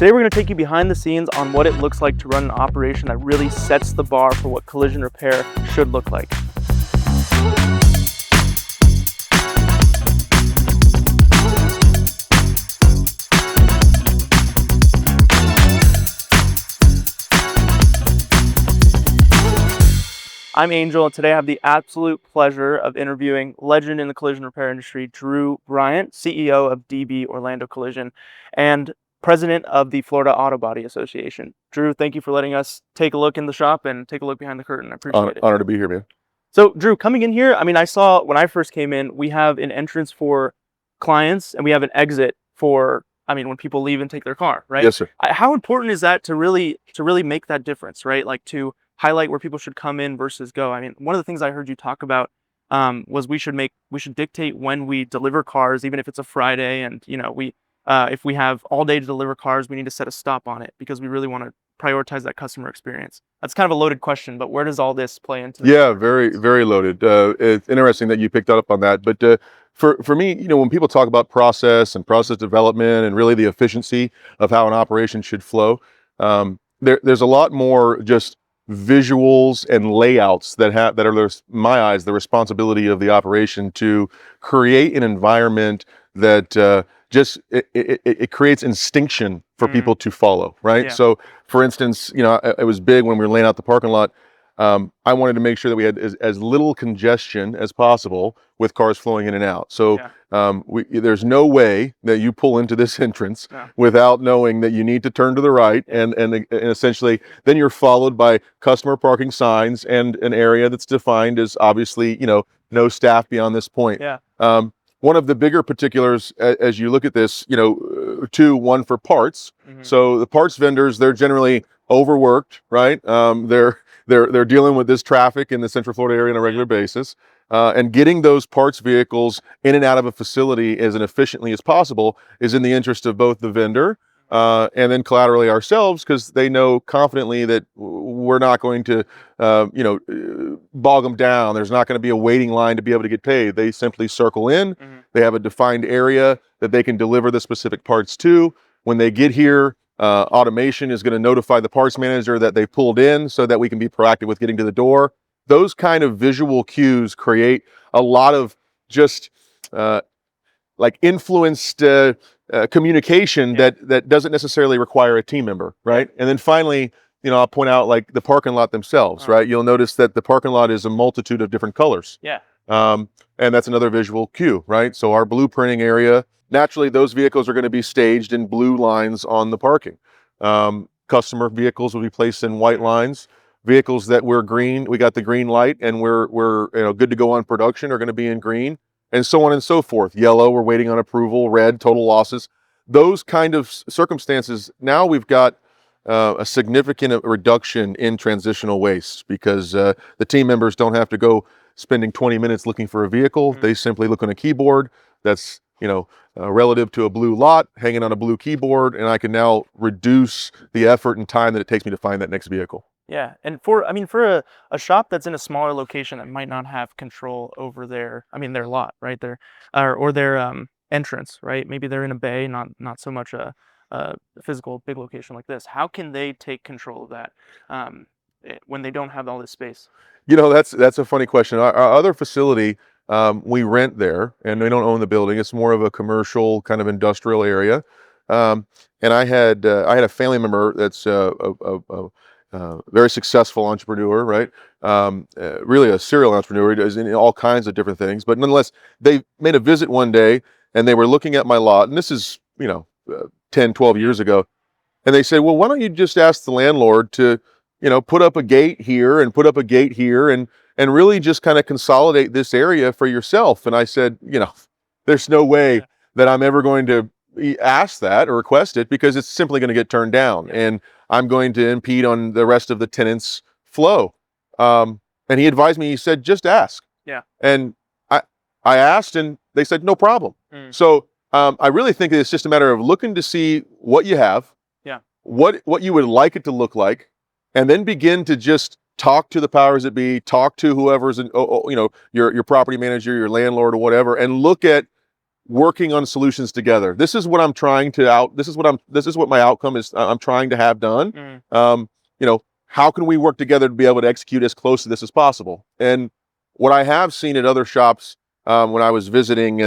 Today we're going to take you behind the scenes on what it looks like to run an operation that really sets the bar for what collision repair should look like. I'm Angel, and today I have the absolute pleasure of interviewing legend in the collision repair industry, Drew Bryant, CEO of DB Orlando Collision, and president of the Florida Auto Body Association. Drew, thank you for letting us take a look in the shop and take a look behind the curtain. I appreciate it. Honor to be here, man. So, Drew, coming in here, I saw when I first came in, we have an entrance for clients and we have an exit for, when people leave and take their car, right? Yes, sir. How important is that to really make that difference, right? Like to highlight where people should come in versus go. One of the things I heard you talk about was we should dictate when we deliver cars, even if it's a Friday, and if we have all day to deliver cars, we need to set a stop on it because we really want to prioritize that customer experience. That's kind of a loaded question, but where does all this play into? Yeah, very, very loaded. It's interesting that you picked up on that. But for me, when people talk about process and process development and really the efficiency of how an operation should flow, there's a lot more just visuals and layouts that are, my eyes, the responsibility of the operation to create an environment that it creates instinction for people to follow, right? Yeah. So, for instance, it was big when we were laying out the parking lot. I wanted to make sure that we had as little congestion as possible with cars flowing in and out. So there's no way that you pull into this entrance without knowing that you need to turn to the right, and essentially then you're followed by customer parking signs and an area that's defined as obviously no staff beyond this point. One of the bigger particulars as you look at this, one for parts. So the parts vendors, they're generally overworked, right? They're dealing with this traffic in the Central Florida area on a regular basis, and getting those parts vehicles in and out of a facility as efficiently as possible is in the interest of both the vendor and then collaterally ourselves, because they know confidently that we're not going to, bog them down. There's not going to be a waiting line to be able to get paid. They simply circle in. They have a defined area that they can deliver the specific parts to. When they get here, automation is going to notify the parts manager that they pulled in so that we can be proactive with getting to the door. Those kind of visual cues create a lot of just influenced communication that doesn't necessarily require a team member, right? And then finally, I'll point out like the parking lot themselves, right? You'll notice that the parking lot is a multitude of different colors. And that's another visual cue, right? So our blueprinting area, naturally, those vehicles are going to be staged in blue lines on the parking. Customer vehicles will be placed in white lines. Vehicles that we're green, we got the green light, and we're good to go on production, are going to be in green, and so on and so forth. Yellow, we're waiting on approval. Red, total losses. Those kind of circumstances. Now we've got a significant reduction in transitional waste because the team members don't have to go spending 20 minutes looking for a vehicle. They simply look on a keyboard that's relative to a blue lot hanging on a blue keyboard, and I can now reduce the effort and time that it takes me to find that next vehicle. Yeah, and for a shop that's in a smaller location that might not have control over their lot, right? Their entrance, right? Maybe they're in a bay, not so much a physical big location like this. How can they take control of that when they don't have all this space? That's a funny question. Our other facility, we rent there, and we don't own the building. It's more of a commercial kind of industrial area. And I had a family member that's a very successful entrepreneur, right? Really a serial entrepreneur. He does all kinds of different things. But nonetheless, they made a visit one day, and they were looking at my lot. And this is 10, 12 years ago. And they said, well, why don't you just ask the landlord to put up a gate here and put up a gate here and really just kind of consolidate this area for yourself. And I said, there's no way that I'm ever going to ask that or request it, because it's simply going to get turned down and I'm going to impede on the rest of the tenants' flow. And he advised me, he said, just ask. And I asked, and they said, no problem. So I really think it's just a matter of looking to see what you have, what you would like it to look like, and then begin to just talk to the powers that be, talk to whoever's your property manager, your landlord, or whatever, and look at working on solutions together. This is what I'm trying to out. This is what my outcome is. I'm trying to have done. You know, how can we work together to be able to execute as close to this as possible? And what I have seen at other shops, when I was visiting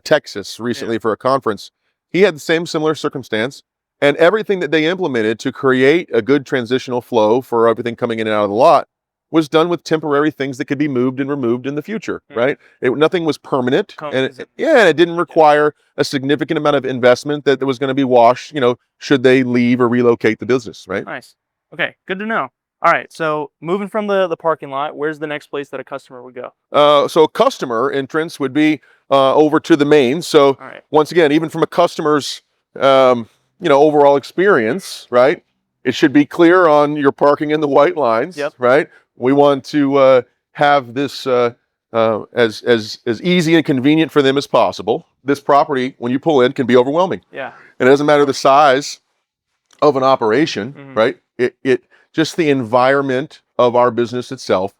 Texas recently for a conference, he had the same similar circumstance, and everything that they implemented to create a good transitional flow for everything coming in and out of the lot was done with temporary things that could be moved and removed in the future, right? Nothing was permanent, and it didn't require a significant amount of investment that was going to be washed, should they leave or relocate the business, right? Nice. Okay, good to know. All right, so moving from the parking lot, where's the next place that a customer would go? So a customer entrance would be over to the main. So once again, even from a customer's overall experience, right? It should be clear on your parking in the white lines, right? We want to have this as easy and convenient for them as possible. This property, when you pull in, can be overwhelming. Yeah. And it doesn't matter the size of an operation, right? It just the environment of our business itself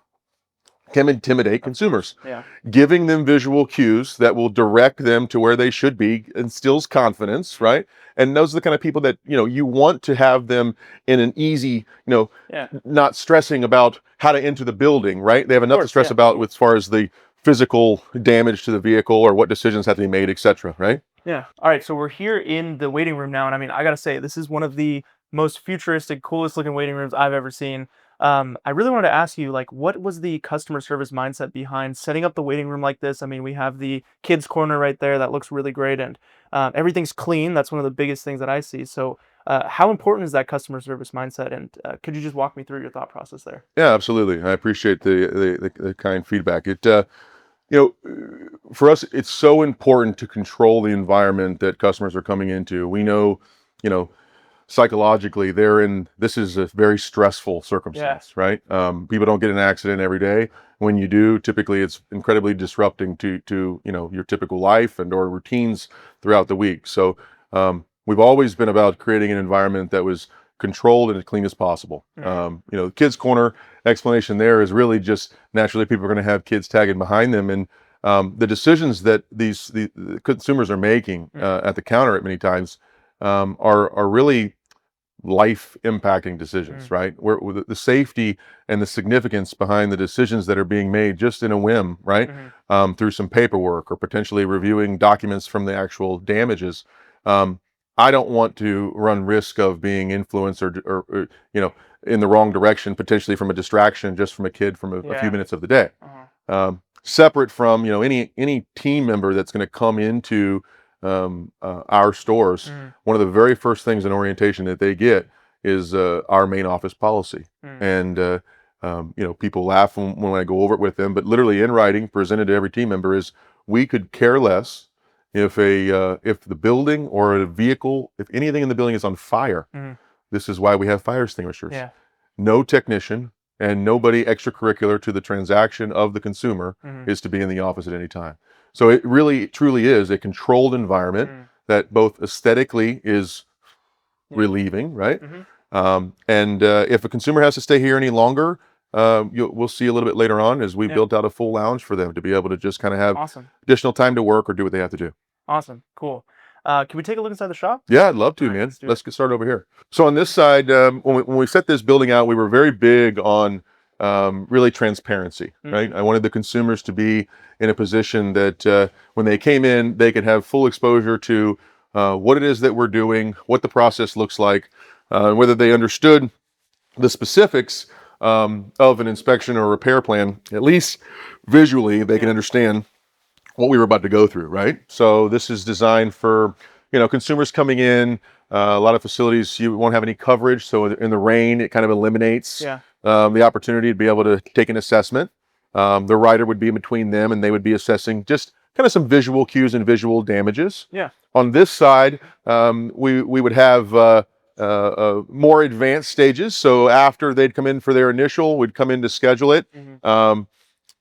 can intimidate consumers. Yeah. Giving them visual cues that will direct them to where they should be instills confidence, right? And those are the kind of people that, you want to have them in an easy, not stressing about how to enter the building, right? They have enough to stress about as far as the physical damage to the vehicle or what decisions have to be made, etc., right? Yeah. All right, so we're here in the waiting room now, and I mean, I gotta say, this is one of the most futuristic, coolest looking waiting rooms I've ever seen. I really wanted to ask you, like, what was the customer service mindset behind setting up the waiting room like this? I mean, we have the kids corner right there that looks really great, and everything's clean. That's one of the biggest things that I see. So how important is that customer service mindset? And could you just walk me through your thought process there? Yeah, absolutely. I appreciate the kind feedback. For us, it's so important to control the environment that customers are coming into. We know, psychologically, this is a very stressful circumstance, right? People don't get in an accident every day. When you do, typically it's incredibly disrupting to your typical life and or routines throughout the week. So we've always been about creating an environment that was controlled and as clean as possible. The kids corner explanation there is really just naturally people are going to have kids tagging behind them, and the decisions that the consumers are making at the counter at many times are really life impacting decisions, right? Where the safety and the significance behind the decisions that are being made just in a whim, right? Through some paperwork or potentially reviewing documents from the actual damages. I don't want to run risk of being influenced or in the wrong direction, potentially from a distraction just from a kid from a few minutes of the day. Separate from any team member that's going to come into our stores, one of the very first things in orientation that they get is our main office policy. And people laugh when I go over it with them, but literally in writing, presented to every team member, is we could care less if the building or a vehicle, if anything in the building is on fire. This is why we have fire extinguishers. No technician and nobody extracurricular to the transaction of the consumer is to be in the office at any time. So it really truly is a controlled environment that both aesthetically is relieving, right? And if a consumer has to stay here any longer, we'll see a little bit later on as we built out a full lounge for them to be able to just kind of have additional time to work or do what they have to do. Awesome. Cool. Can we take a look inside the shop? Yeah, I'd love to, man. Let's get started over here. So on this side, when we set this building out, we were very big on really transparency, right? I wanted the consumers to be in a position that when they came in, they could have full exposure to what it is that we're doing, what the process looks like, whether they understood the specifics of an inspection or repair plan. At least visually, they can understand what we were about to go through, right? So this is designed for, consumers coming in. A lot of facilities, you won't have any coverage. So in the rain, it kind of eliminates the opportunity to be able to take an assessment. The rider would be in between them and they would be assessing just kind of some visual cues and visual damages. On this side, we would have more advanced stages. So after they'd come in for their initial, we'd come in to schedule it.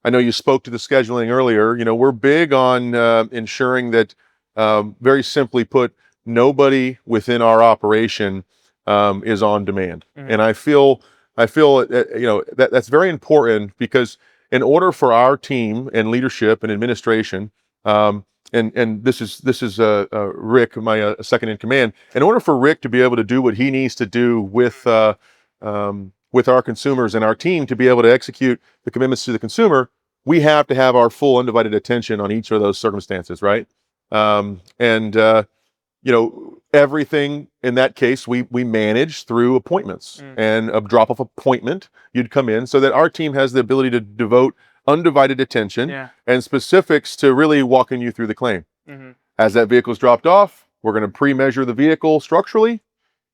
I know you spoke to the scheduling earlier. We're big on ensuring that, very simply put, nobody within our operation is on demand. And I feel that's very important, because in order for our team and leadership and administration and and this is Rick, my second in command. In order for Rick to be able to do what he needs to do with our consumers and our team to be able to execute the commitments to the consumer, we have to have our full undivided attention on each of those circumstances, right? And everything in that case we manage through appointments, and a drop of appointment you'd come in, so that our team has the ability to devote undivided attention and specifics to really walking you through the claim. As that vehicle is dropped off, we're going to pre-measure the vehicle structurally.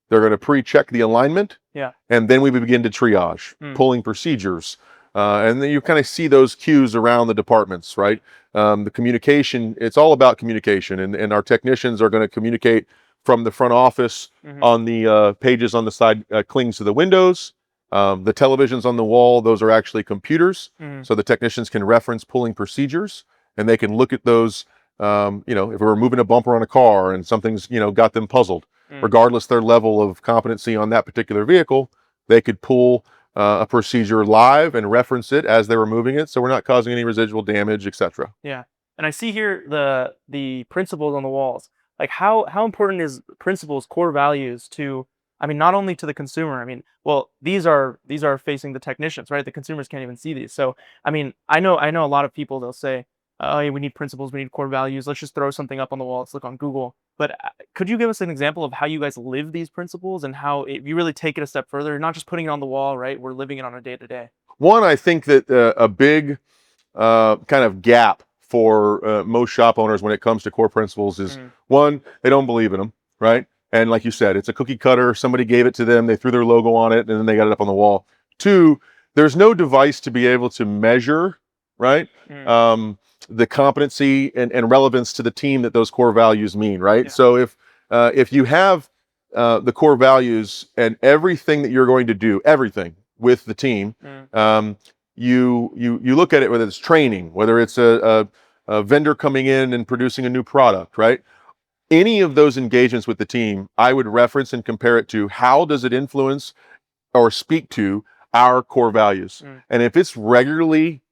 They're going to pre-check the alignment, and then we begin to triage, pulling procedures, and then you kind of see those cues around the departments, right? The communication, it's all about communication, and our technicians are going to communicate from the front office on the pages on the side, clings to the windows. The televisions on the wall, those are actually computers, so the technicians can reference pulling procedures, and they can look at those. If we're moving a bumper on a car and something's got them puzzled, regardless their level of competency on that particular vehicle, they could pull a procedure live and reference it as they were moving it, so we're not causing any residual damage, etc. Yeah, and I see here the principles on the walls. Like how important is principles, core values to, I mean, not only to the consumer. I mean, well, these are facing the technicians, right? The consumers can't even see these. So, I mean, I know a lot of people, they'll say, oh, hey, we need principles, we need core values. Let's just throw something up on the wall. Let's look on Google. But could you give us an example of how you guys live these principles and how you really take it a step further? You're not just putting it on the wall, right? We're living it on a day-to-day. One, I think that a big kind of gap for most shop owners when it comes to core principles is, one, they don't believe in them, right? And like you said, it's a cookie cutter. Somebody gave it to them, they threw their logo on it, and then they got it up on the wall. Two, there's no device to be able to measure, right? The competency and relevance to the team that those core values mean, right? So if you have the core values and everything that you're going to do, everything with the team, you look at it, whether it's training, whether it's a vendor coming in and producing a new product, right? Any of those engagements with the team, I would reference and compare it to how does it influence or speak to our core values. And if it's regularly,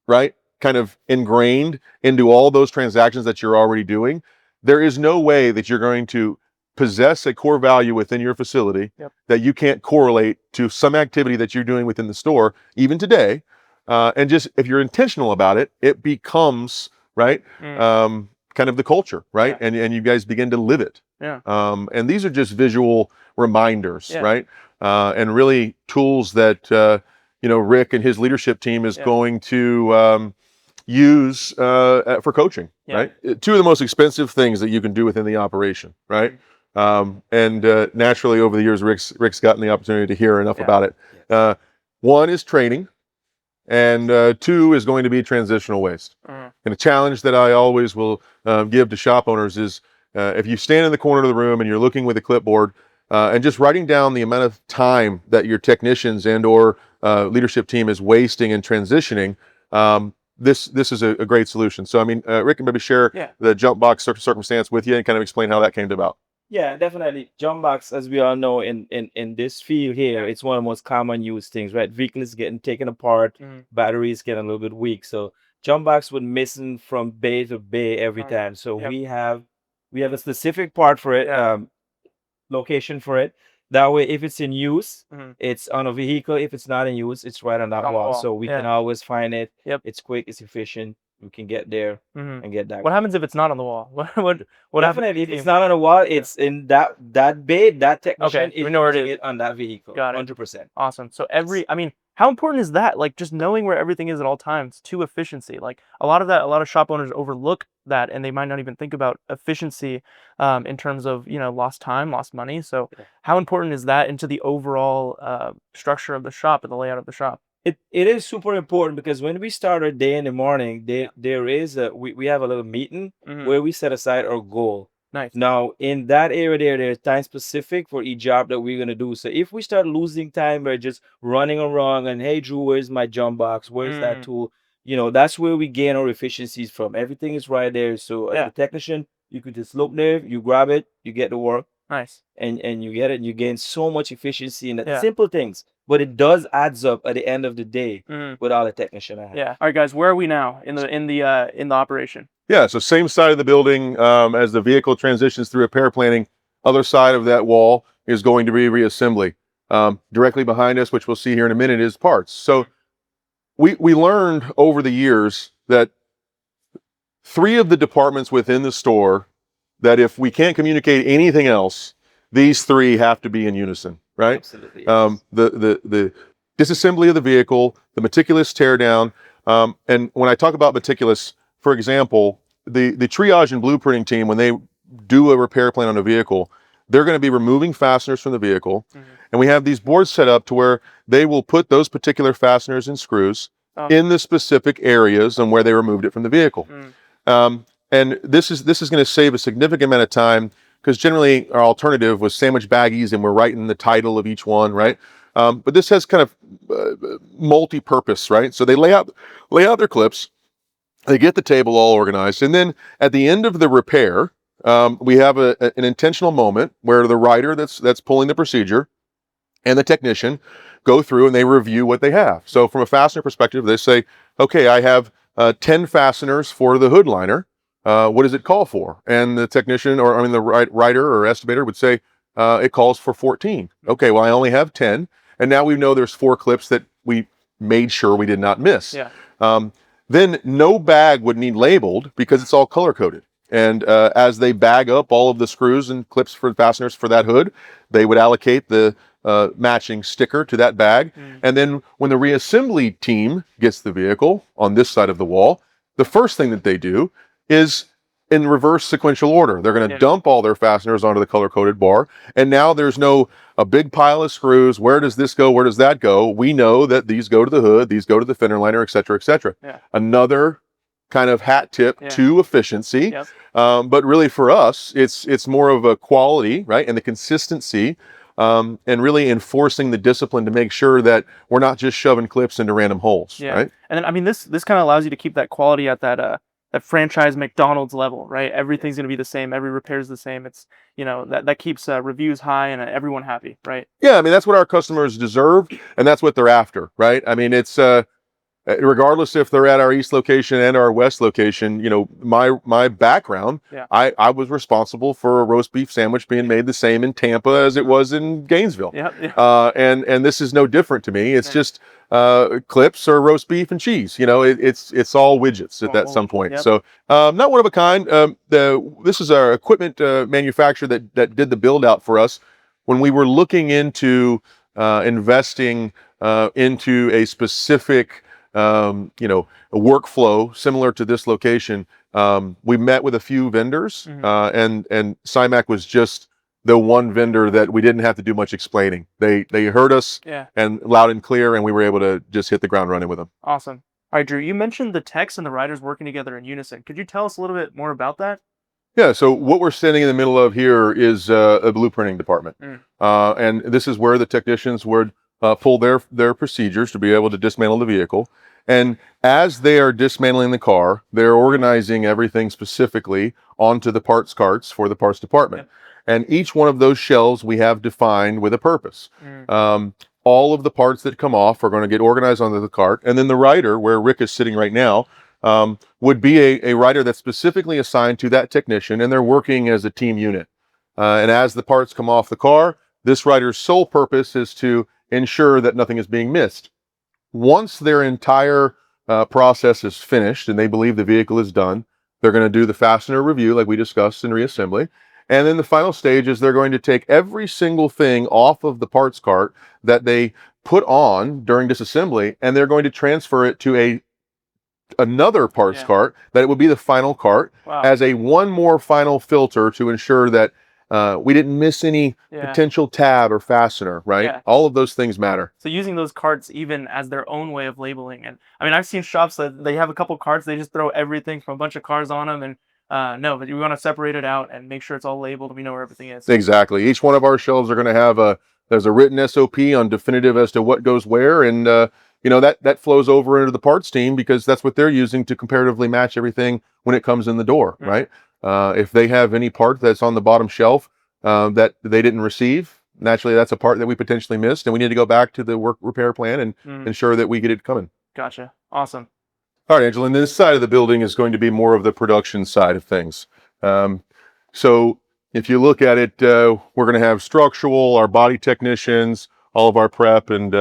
right, kind of ingrained into all those transactions that you're already doing, there is no way that you're going to possess a core value within your facility that you can't correlate to some activity that you're doing within the store, even today. And just if you're intentional about it, it becomes, right, kind of the culture, right? And you guys begin to live it. And these are just visual reminders, right? And really tools that Rick and his leadership team is going to use for coaching, right? Two of the most expensive things that you can do within the operation, right? And naturally, over the years, Rick's gotten the opportunity to hear enough about it. One is training, and two is going to be transitional waste. And a challenge that I always will give to shop owners is if you stand in the corner of the room and you're looking with a clipboard and just writing down the amount of time that your technicians and or leadership team is wasting and transitioning, this is a great solution. So, I mean, Rick can maybe share the jump box circumstance with you and kind of explain how that came about. Yeah, definitely. Jump box, as we all know, in this field here, it's one of the most common used things, right? Vehicles getting taken apart, batteries getting a little bit weak. So jump box would missing from bay to bay every time. So we have a specific part for it, location for it. That way, if it's in use, it's on a vehicle. If it's not in use, it's right on that wall. So we can always find it. It's quick, it's efficient. We can get there and get that. What happens if it's not on the wall? What Definitely, happens? if it's not on the wall, it's in that bay. That technician we know where it using is. it on that vehicle. Got it. 100%. Awesome. So I mean, how important is that? Like just knowing where everything is at all times to efficiency. Like a lot of shop owners overlook that, and they might not even think about efficiency in terms of lost time, lost money. So how important is that into the overall structure of the shop and the layout of the shop? It is super important because when we start our day in the morning, there is we have a little meeting where we set aside our goal. Nice. Now in that area there's time specific for each job that we're gonna do. So if we start losing time by just running around and hey Drew, where's my jump box? Where's that tool? That's where we gain our efficiencies from. Everything is right there. So as a technician, you could just look there, you grab it, you get to work. Nice. And you get it. You gain so much efficiency in the simple things, but it does adds up at the end of the day with all the technician I have. All right, guys, where are we now in the operation? Yeah, so same side of the building as the vehicle transitions through repair planning. Other side of that wall is going to be reassembly. Directly behind us, which we'll see here in a minute, is parts. So we learned over the years that 3 of the departments within the store, that if we can't communicate anything else, these 3 have to be in unison, right? Absolutely. Yes. The disassembly of the vehicle, the meticulous teardown, and when I talk about meticulous, for example, the triage and blueprinting team, when they do a repair plan on a vehicle, they're going to be removing fasteners from the vehicle, and we have these boards set up to where they will put those particular fasteners and screws in the specific areas and where they removed it from the vehicle. And this is going to save a significant amount of time, because generally our alternative was sandwich baggies and we're writing the title of each one, right? But this has kind of multi-purpose, right? So they lay out their clips, they get the table all organized, and then at the end of the repair, we have an intentional moment where the writer that's pulling the procedure and the technician go through and they review what they have. So from a fastener perspective, they say, okay, I have 10 fasteners for the hood liner. What does it call for? And the technician, or I mean the writer or estimator would say, it calls for 14. Okay, well I only have 10. And now we know there's 4 clips that we made sure we did not miss. Yeah. Then no bag would need labeled because it's all color coded. And as they bag up all of the screws and clips for fasteners for that hood, they would allocate the matching sticker to that bag. And then when the reassembly team gets the vehicle on this side of the wall, the first thing that they do is in reverse sequential order. They're going to dump all their fasteners onto the color-coded bar. And now there's a big pile of screws. Where does this go? Where does that go? We know that these go to the hood, these go to the fender liner, et cetera, et cetera. Another kind of hat tip to efficiency. But really for us, it's more of a quality, right? And the consistency, and really enforcing the discipline to make sure that we're not just shoving clips into random holes, right? And then, I mean, this kind of allows you to keep that quality at that franchise McDonald's level, right? Everything's going to be the same. Every repair is the same. It's, that keeps reviews high and everyone happy, right? Yeah, I mean, that's what our customers deserve, and that's what they're after, right? I mean, it's regardless if they're at our East location and our West location, my background, I was responsible for a roast beef sandwich being made the same in Tampa as it was in Gainesville. And this is no different to me. It's just clips or roast beef and cheese. It's all widgets at that some point. So not one of a kind. This is our equipment manufacturer that did the build out for us when we were looking into investing into a specific a workflow similar to this location. We met with a few vendors, and CIMAC was just the one vendor that we didn't have to do much explaining. They heard us and loud and clear, and we were able to just hit the ground running with them. Awesome. All right, Drew, you mentioned the techs and the riders working together in unison. Could you tell us a little bit more about that? Yeah, so what we're standing in the middle of here is a blueprinting department. And this is where the technicians would pull their procedures to be able to dismantle the vehicle. And as they are dismantling the car, they're organizing everything specifically onto the parts carts for the parts department. And each one of those shelves we have defined with a purpose. All of the parts that come off are going to get organized onto the cart. And then the rider, where Rick is sitting right now, would be a rider that's specifically assigned to that technician, and they're working as a team unit. And as the parts come off the car, this rider's sole purpose is to ensure that nothing is being missed. Once their entire process is finished and they believe the vehicle is done, they're going to do the fastener review like we discussed in reassembly. And then the final stage is they're going to take every single thing off of the parts cart that they put on during disassembly, and they're going to transfer it to another parts cart that it would be the final cart as a one more final filter to ensure that we didn't miss any potential tab or fastener, right? All of those things matter. So using those carts even as their own way of labeling. And I mean, I've seen shops that they have a couple carts, they just throw everything from a bunch of cars on them. And no, but you want to separate it out and make sure it's all labeled and we know where everything is. Exactly. Each one of our shelves are going to have there's a written SOP on definitive as to what goes where. And, that flows over into the parts team because that's what they're using to comparatively match everything when it comes in the door, right? If they have any part that's on the bottom shelf that they didn't receive, naturally that's a part that we potentially missed, and we need to go back to the work repair plan and ensure that we get it coming. Gotcha. Awesome. All right, Angela, and this side of the building is going to be more of the production side of things. So if you look at it, we're going to have structural, our body technicians, all of our prep and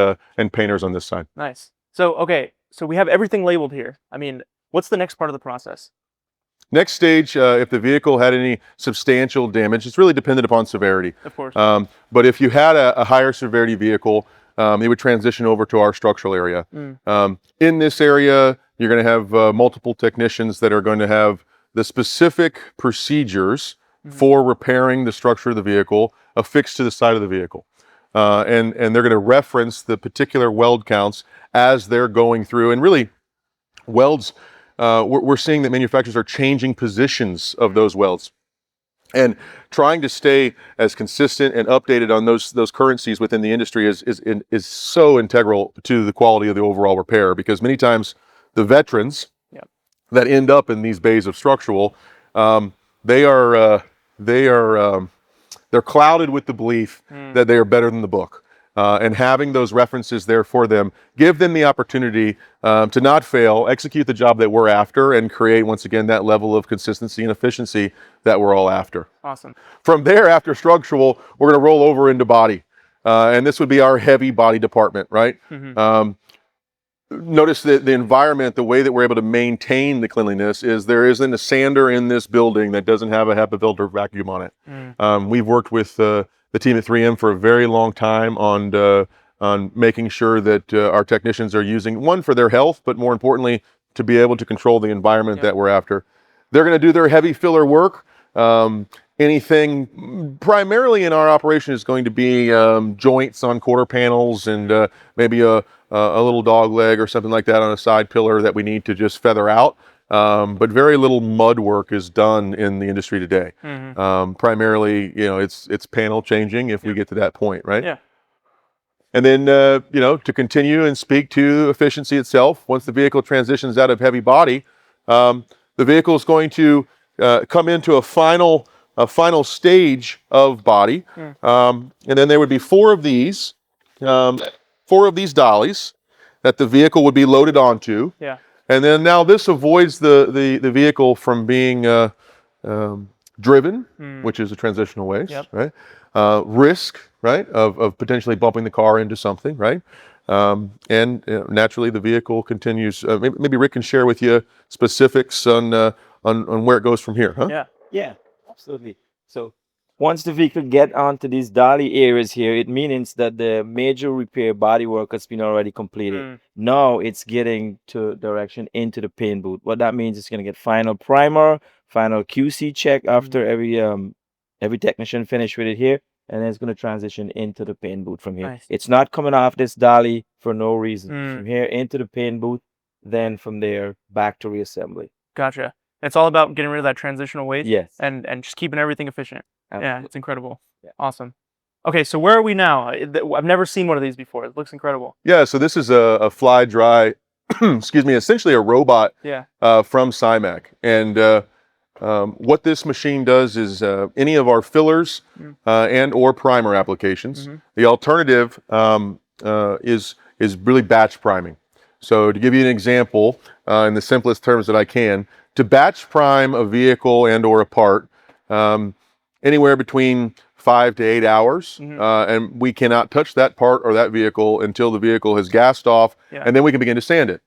painters on this side. Nice. So, okay, so we have everything labeled here. I mean, what's the next part of the process? Next stage, if the vehicle had any substantial damage, it's really dependent upon severity. Of course. But if you had a higher severity vehicle, it would transition over to our structural area. In this area, you're going to have multiple technicians that are going to have the specific procedures for repairing the structure of the vehicle affixed to the side of the vehicle. And they're going to reference the particular weld counts as they're going through. And really, welds, we're seeing that manufacturers are changing positions of those welds and trying to stay as consistent and updated on those currencies within the industry is so integral to the quality of the overall repair, because many times the veterans that end up in these bays of structural, they're clouded with the belief that they are better than the book. And having those references there for them, give them the opportunity to not fail, execute the job that we're after, and create, once again, that level of consistency and efficiency that we're all after. Awesome. From there, after structural, we're going to roll over into body. And this would be our heavy body department, right? Notice that the environment, the way that we're able to maintain the cleanliness is there isn't a sander in this building that doesn't have a HEPA filter vacuum on it. We've worked with the team at 3M for a very long time on making sure that our technicians are using, one, for their health, but more importantly, to be able to control the environment that we're after. They're going to do their heavy filler work. Anything primarily in our operation is going to be joints on quarter panels and maybe a little dog leg or something like that on a side pillar that we need to just feather out. But very little mud work is done in the industry today. Primarily, it's panel changing if we get to that point, right? Yeah. And then, to continue and speak to efficiency itself, once the vehicle transitions out of heavy body, the vehicle is going to come into a final stage of body. And then there would be four of these dollies that the vehicle would be loaded onto. Yeah. And then now this avoids the vehicle from being driven, which is a transitional waste, right? Risk, right, of potentially bumping the car into something, right? And naturally the vehicle continues. Maybe Rick can share with you specifics on where it goes from here, huh? Yeah, absolutely. So once the vehicle get onto these dolly areas here, it means that the major repair body work has been already completed. Now it's getting to direction into the paint booth. What that means is going to get final primer, final QC check after every technician finish with it here, and then it's going to transition into the paint booth from here. Nice. It's not coming off this dolly for no reason. From here into the paint booth, then from there back to reassembly. Gotcha. It's all about getting rid of that transitional waste. Yes. And just keeping everything efficient. Absolutely. Yeah, it's incredible. Yeah. Awesome. Okay, so where are we now? I've never seen one of these before. It looks incredible. Yeah, so this is a fly dry, excuse me, essentially a robot from Cymac. And what this machine does is any of our fillers and or primer applications. The alternative is really batch priming. So to give you an example, in the simplest terms that I can, to batch prime a vehicle and or a part, anywhere between 5 to 8 hours, and we cannot touch that part or that vehicle until the vehicle has gassed off, and then we can begin to sand it.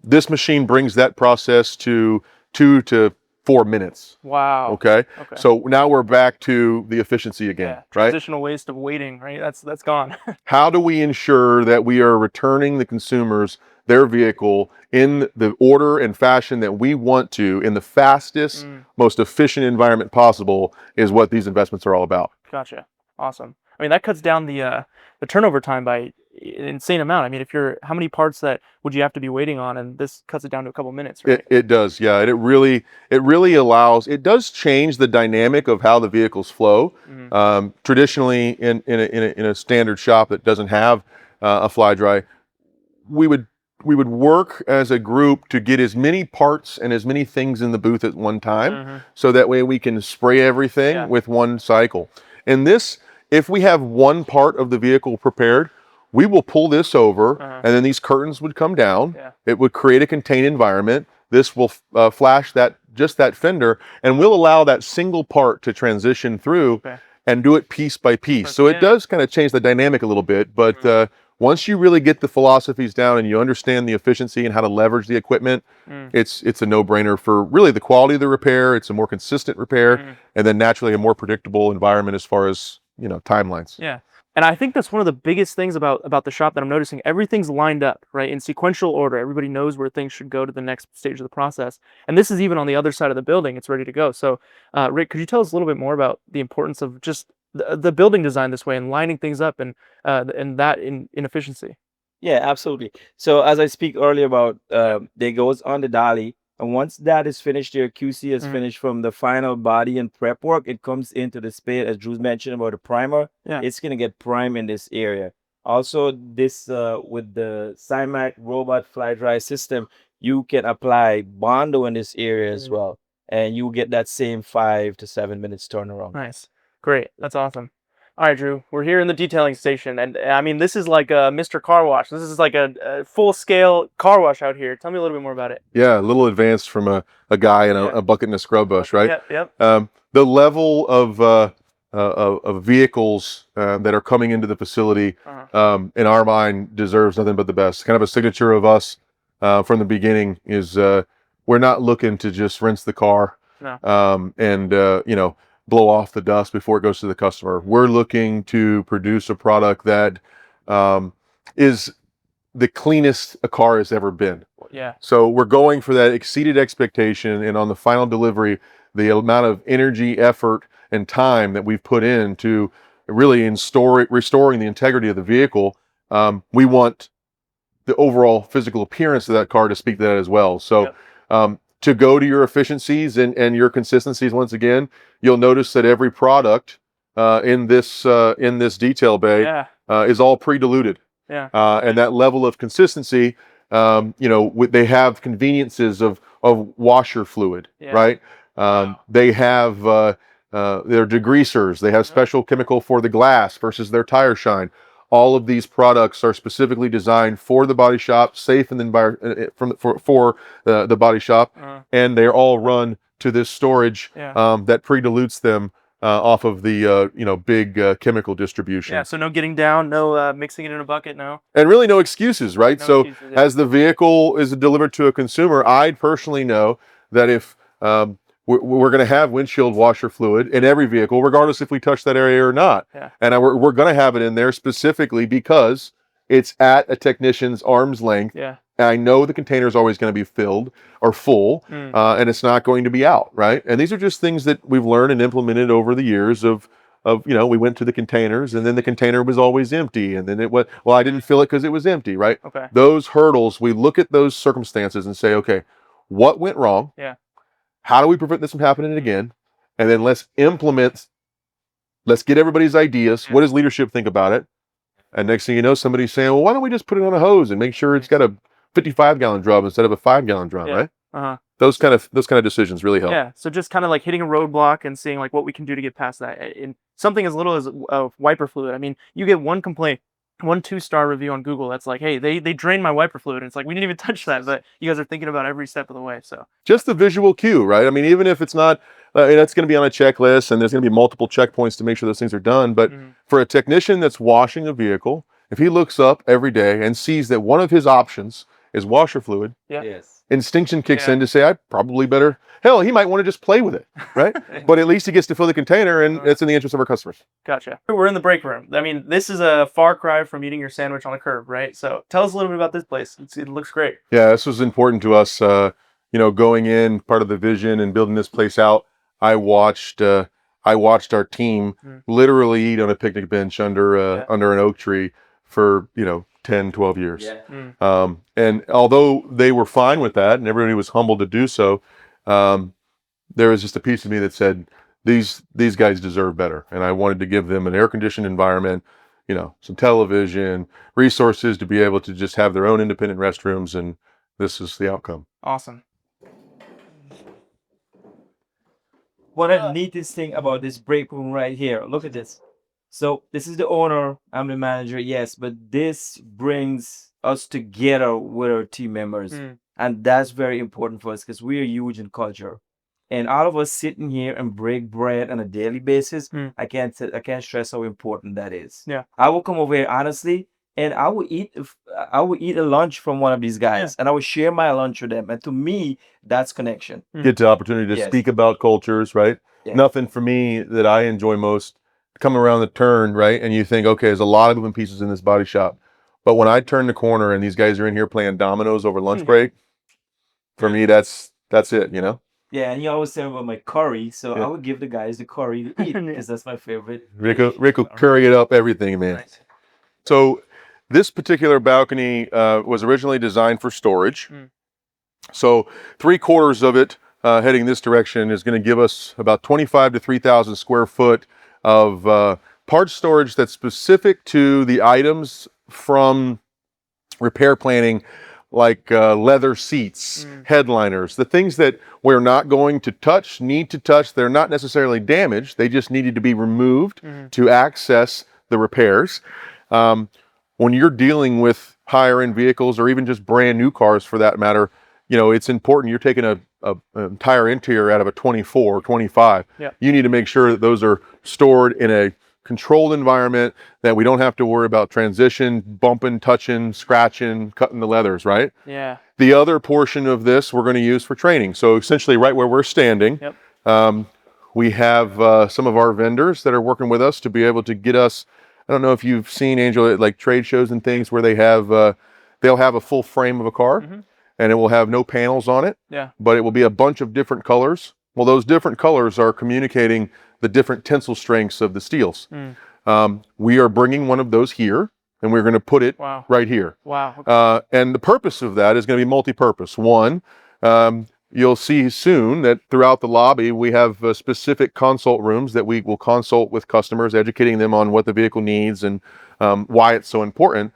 This machine brings that process to 2 to 4 minutes. Wow. Okay. So now we're back to the efficiency again, right? Transitional waste of waiting, right? That's gone. How do we ensure that we are returning the consumers their vehicle in the order and fashion that we want to, in the fastest, most efficient environment possible, is what these investments are all about. Gotcha. Awesome. I mean, that cuts down the turnover time by an insane amount. I mean, how many parts that would you have to be waiting on, and this cuts it down to a couple minutes, right? It does, yeah. And it really allows, it does change the dynamic of how the vehicles flow. Traditionally, in a standard shop that doesn't have a fly dry, we would work as a group to get as many parts and as many things in the booth at one time, so that way we can spray everything with one cycle. And this, if we have one part of the vehicle prepared, we will pull this over, and then these curtains would come down. Yeah. It would create a contained environment. This will flash just that fender, and we'll allow that single part to transition through and do it piece by piece. So it does kind of change the dynamic a little bit, but once you really get the philosophies down and you understand the efficiency and how to leverage the equipment, it's a no-brainer for really the quality of the repair. It's a more consistent repair, and then naturally a more predictable environment as far as, you know, timelines. Yeah. And I think that's one of the biggest things about the shop that I'm noticing. Everything's lined up, right, in sequential order. Everybody knows where things should go to the next stage of the process. And this is even on the other side of the building. It's ready to go. So, Rick, could you tell us a little bit more about the importance of just the building design this way and lining things up and that in efficiency? Yeah, absolutely. So as I speak earlier about, they goes on the dolly, and once that is finished, their QC is finished from the final body and prep work, it comes into the space, as Drew mentioned about the primer. Yeah. It's gonna get prime in this area. Also, this with the Cymac robot fly dry system, you can apply Bondo in this area as well, and you get that same 5 to 7 minutes turnaround. Nice. Great. That's awesome. All right, Drew, we're here in the detailing station, and I mean, this is like a Mr. Car Wash. This is like a full-scale car wash out here. Tell me a little bit more about it. Yeah, a little advanced from a guy in a bucket and a scrub bush, right? Yep. The level of vehicles that are coming into the facility, in our mind, deserves nothing but the best. Kind of a signature of us from the beginning is we're not looking to just rinse the car and you know, blow off the dust before it goes to the customer. We're looking to produce a product that is the cleanest a car has ever been. Yeah. So we're going for that exceeded expectation, and on the final delivery, the amount of energy, effort, and time that we've put into really restoring the integrity of the vehicle, we want the overall physical appearance of that car to speak to that as well. So to go to your efficiencies and your consistencies, once again, you'll notice that every product in this detail bay is all pre-diluted. And that level of consistency, you know, they have conveniences of washer fluid, right? They have their degreasers. They have special chemical for the glass versus their tire shine. All of these products are specifically designed for the body shop, safe in the for the body shop, and they're all run to this storage that pre-dilutes them off of the you know, big chemical distribution. Yeah, so no getting down, no mixing it in a bucket, no. And really no excuses, right? No so excuses, as the vehicle is delivered to a consumer, I personally know that if we're going to have windshield washer fluid in every vehicle, regardless if we touch that area or not. And we're going to have it in there specifically because it's at a technician's arm's length. And I know the container is always going to be filled or full, and it's not going to be out, right? And these are just things that we've learned and implemented over the years of you know, we went to the containers, and then the container was always empty, and then it was, well, I didn't fill it because it was empty, right? Those hurdles, we look at those circumstances and say, okay, what went wrong? How do we prevent this from happening again? And then let's get everybody's ideas. What does leadership think about it? And next thing you know, somebody's saying, well, why don't we just put it on a hose and make sure it's got a 55-gallon drum instead of a 5-gallon drum, right? Those kind of decisions really help. Yeah, so just kind of like hitting a roadblock and seeing like what we can do to get past that. In something as little as wiper fluid. I mean, you get one complaint, one 2-star review on Google that's like, hey, they drained my wiper fluid, and it's like, we didn't even touch that, but you guys are thinking about every step of the way. So just the visual cue, right? I mean, even if it's not, it's going to be on a checklist, and there's going to be multiple checkpoints to make sure those things are done. But for a technician that's washing a vehicle, if he looks up every day and sees that one of his options is washer fluid, instinction kicks in to say, I probably better. Hell, he might want to just play with it, right? But at least he gets to fill the container, and it's in the interest of our customers. Gotcha. We're in the break room. I mean, this is a far cry from eating your sandwich on a curb, right? So tell us a little bit about this place. It looks great. Yeah, this was important to us. You know, going in, part of the vision and building this place out, I watched our team literally eat on a picnic bench under an oak tree for, you know, 10, 12 years. And although they were fine with that and everybody was humbled to do so, there was just a piece of me that said, these guys deserve better. And I wanted to give them an air-conditioned environment, you know, some television, resources to be able to just have their own independent restrooms, and this is the outcome. Awesome. What a neatest thing about this break room right here. Look at this. So this is the owner, I'm the manager, yes, but this brings us together with our team members. And that's very important for us because we are huge in culture. And all of us sitting here and break bread on a daily basis, I can't stress how important that is. Yeah. I will come over here honestly, and I will eat a lunch from one of these guys, and I will share my lunch with them. And to me, that's connection. Get the opportunity to Yes. speak about cultures, right? Yeah. Nothing for me that I enjoy most coming around the turn, right? And you think, okay, there's a lot of moving pieces in this body shop. But when I turn the corner and these guys are in here playing dominoes over lunch break, for me, that's it, you know? Yeah, and you always say about my curry, so Yeah. I would give the guys the curry to eat because that's my favorite. Rick dish. will curry it up, everything, man. Nice. So this particular balcony was originally designed for storage. So 3/4 of it heading this direction is going to give us about 25 to 3,000 square foot of parts storage that's specific to the items from repair planning, like leather seats, headliners, the things that we're not going to touch, need to touch. They're not necessarily damaged. They just needed to be removed to access the repairs. When you're dealing with higher end vehicles or even just brand new cars for that matter, you know, it's important. You're taking an entire interior out of a 24 or 25. Yeah. You need to make sure that those are stored in a controlled environment, that we don't have to worry about transition, bumping, touching, scratching, cutting the leathers, right? Yeah. The other portion of this we're going to use for training. So essentially right where we're standing, we have some of our vendors that are working with us to be able to get us, I don't know if you've seen, Angel, at like trade shows and things where they have, they'll have a full frame of a car and it will have no panels on it, but it will be a bunch of different colors. Well, those different colors are communicating the different tensile strengths of the steels. We are bringing one of those here, and we're going to put it right here. Wow. Okay. And the purpose of that is going to be multi-purpose. One, you'll see soon that throughout the lobby, we have specific consult rooms that we will consult with customers, educating them on what the vehicle needs and why it's so important.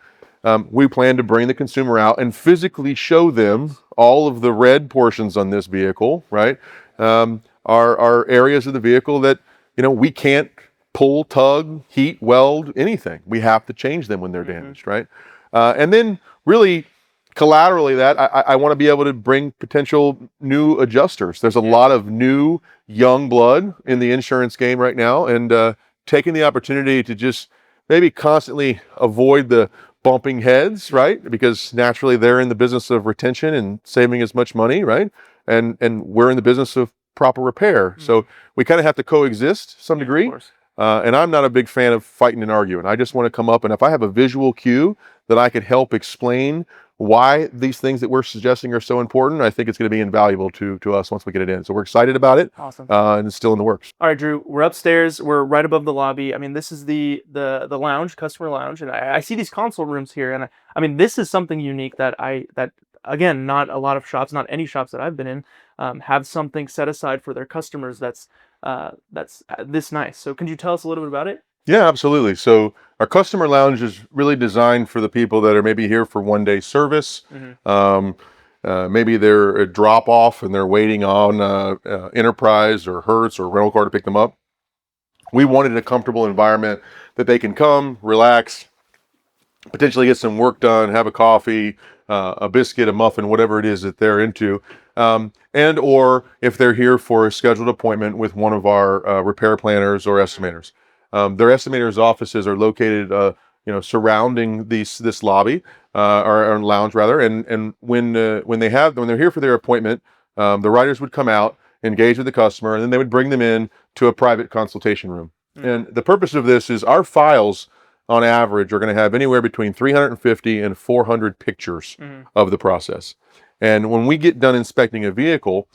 We plan to bring the consumer out and physically show them all of the red portions on this vehicle, right? Are areas of the vehicle that, you know, we can't pull, tug, heat, weld, anything. We have to change them when they're damaged, right? And then really collaterally that, I want to be able to bring potential new adjusters. There's a lot of new young blood in the insurance game right now, and taking the opportunity to just maybe constantly avoid the bumping heads, right? Because naturally they're in the business of retention and saving as much money, right? And we're in the business of proper repair. So we kind of have to coexist to some degree. Of course. And I'm not a big fan of fighting and arguing. I just want to come up, and if I have a visual cue that I could help explain why these things that we're suggesting are so important, I think it's going to be invaluable to us once we get it in. So we're excited about it. Awesome. And it's still in the works. All right, Drew, we're upstairs. We're right above the lobby. I mean, this is the lounge, customer lounge, and I see these console rooms here, and I mean, this is something unique that again, not a lot of shops, not any shops that I've been in, have something set aside for their customers that's this nice. So can you tell us a little bit about it? Yeah, absolutely. So our customer lounge is really designed for the people that are maybe here for one-day service. Maybe they're a drop-off and they're waiting on Enterprise or Hertz or rental car to pick them up. We wanted a comfortable environment that they can come, relax, potentially get some work done, have a coffee, a biscuit, a muffin, whatever it is that they're into. And or if they're here for a scheduled appointment with one of our repair planners or estimators. Their estimators' offices are located, surrounding this lobby or lounge rather. And when they're here for their appointment, the writers would come out, engage with the customer, and then they would bring them in to a private consultation room. And the purpose of this is our files, on average, are going to have anywhere between 350 and 400 pictures of the process. And when we get done inspecting a vehicle,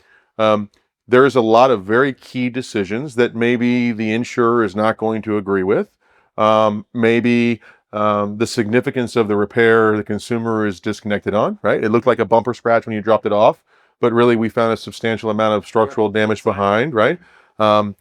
there's a lot of very key decisions that maybe the insurer is not going to agree with. Maybe the significance of the repair the consumer is disconnected on, right? It looked like a bumper scratch when you dropped it off, but really we found a substantial amount of structural damage behind, right?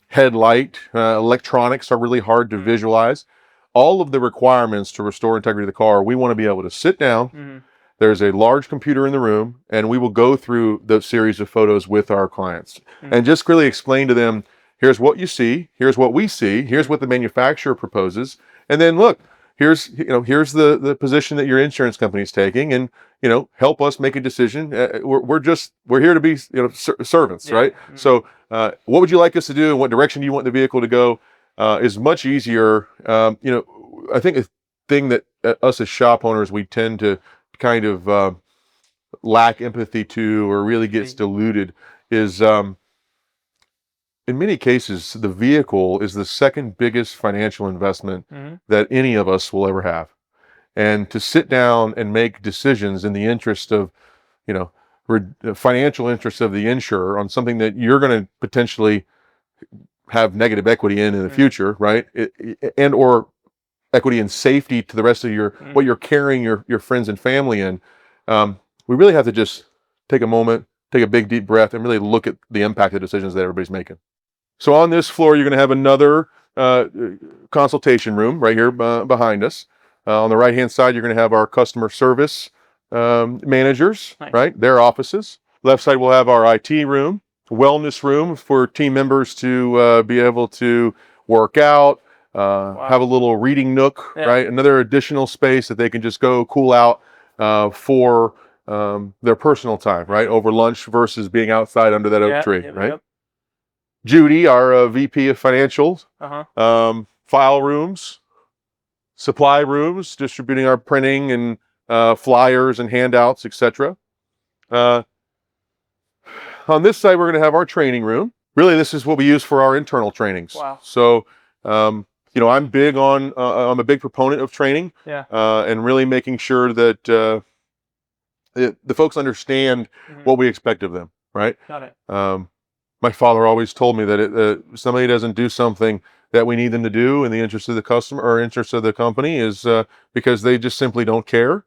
Headlight, electronics are really hard to visualize. All of the requirements to restore integrity of the car, we want to be able to sit down. There's a large computer in the room, and we will go through the series of photos with our clients and just really explain to them, here's what you see, here's what we see, here's what the manufacturer proposes, and then look, here's the position that your insurance company is taking, and help us make a decision. We're here to be servants, right? So what would you like us to do, and what direction do you want the vehicle to go? Is much easier. I think a thing that us as shop owners, we tend to kind of lack empathy to, or really gets diluted, is in many cases the vehicle is the second biggest financial investment that any of us will ever have. And to sit down and make decisions in the interest of, financial interest of the insurer on something that you're going to potentially have negative equity in the future, right? And or equity and safety to the rest of what you're carrying your friends and family in. We really have to just take a moment, take a big deep breath, and really look at the impact of decisions that everybody's making. So on this floor, you're going to have another consultation room right here behind us. On the right-hand side, you're going to have our customer service managers, right? Their offices. Left side, we'll have our IT room, wellness room for team members to be able to work out, have a little reading nook, right? Another additional space that they can just go cool out for their personal time, right? Over lunch versus being outside under that oak tree, right? Judy, our VP of Financials, file rooms, supply rooms, distributing our printing and flyers and handouts, etc. On this side, we're going to have our training room. Really, this is what we use for our internal trainings. Wow. So, I'm a big proponent of training, and really making sure that the folks understand what we expect of them, right? Got it. My father always told me that if somebody doesn't do something that we need them to do in the interest of the customer or interest of the company, is because they just simply don't care,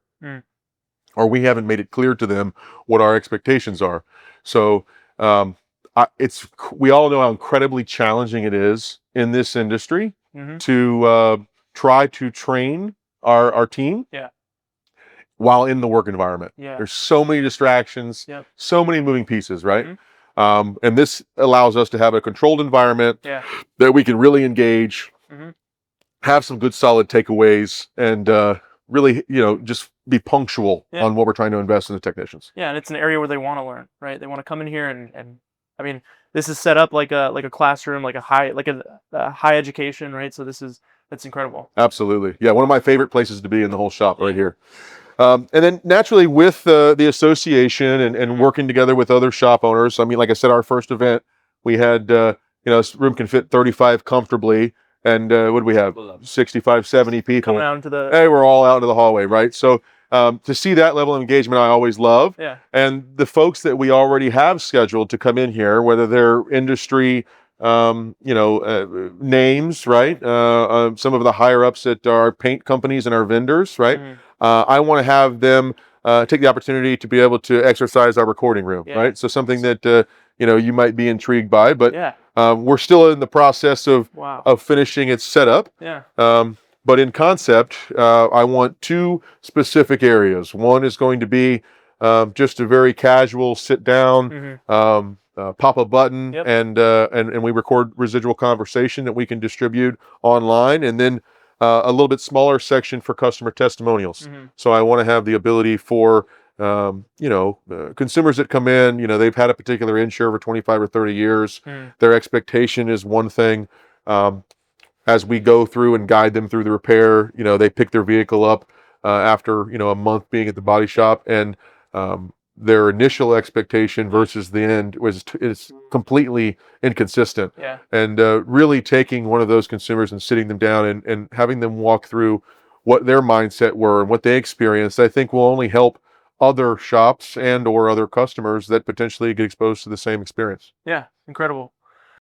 or we haven't made it clear to them what our expectations are. So we all know how incredibly challenging it is in this industry to try to train our team while in the work environment. There's so many distractions, so many moving pieces, right? And this allows us to have a controlled environment that we can really engage, have some good solid takeaways, and really, just be punctual on what we're trying to invest in the technicians. Yeah, and it's an area where they want to learn, right? They want to come in here and I mean, this is set up like a classroom, like a high education, right? So that's incredible. Absolutely. Yeah, one of my favorite places to be in the whole shop right here. And then naturally with the association and working together with other shop owners, I mean, like I said, our first event, we had, this room can fit 35 comfortably. And what do we have? 65, 70 people. Coming out into the... Hey, we're all out into the hallway, right? So to see that level of engagement, I always love. Yeah. And the folks that we already have scheduled to come in here, whether they're industry names, right? Some of the higher ups at our paint companies and our vendors, right? I want to have them take the opportunity to be able to exercise our recording room, right? So something that you might be intrigued by, but we're still in the process of finishing its setup. But in concept, I want two specific areas. One is going to be just a very casual sit down, pop a button, and we record residual conversation that we can distribute online, and then a little bit smaller section for customer testimonials. So I want to have the ability for consumers that come in, they've had a particular insurer for 25 or 30 years. Their expectation is one thing. As we go through and guide them through the repair, they pick their vehicle up after a month being at the body shop, and their initial expectation versus the end is completely inconsistent. And really taking one of those consumers and sitting them down and having them walk through what their mindset were and what they experienced, I think will only help other shops and or other customers that potentially get exposed to the same experience. Yeah, incredible.